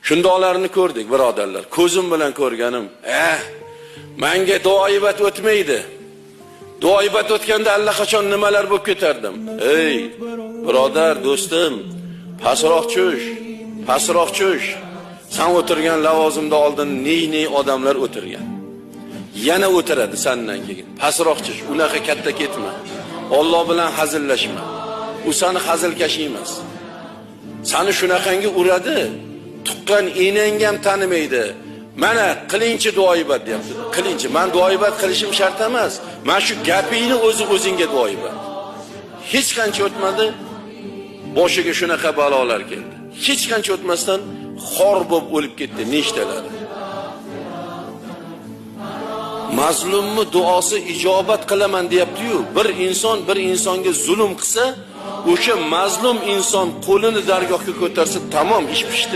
Shundoqlarni ko'rdik, birodarlar. Ko'zim bilan ko'rganim. Menga duoibat o'tmaydi. Duoibat o'tganda allaqachon nimalar bo'lib ketardim. Ey, birodar, do'stim, pastroq cho'sh, pastroq cho'sh. Sen o'tirgan lavozimda oldin ney odamlar o'tirgan. Yana o'tiradi sendan keyin. Pastroq cho'sh, unaqa katta ketma. Alloh bilan hazillashma. U seni hazilkash emas. Seni shunaqangi uradi, tuqqan enangga ham tanimaydi. Mana qilinchi duoibat deyapti. Qilinchi, men duoibat qilishim shart emas. Men shu gapingni o'zingga duoibat. Hech qancha o'tmadi, boshiga shunaqa balolar keldi. Hech qancha o'tmasdan xor bo'lib o'lib ketdi nechtalari. Mazlumni duosi ijobat qilaman deyapti-yu, bir inson bir insonga zulm qilsa, o'sha mazlum inson qo'lini dargohga ko'tarsa, tamom ish pishdi.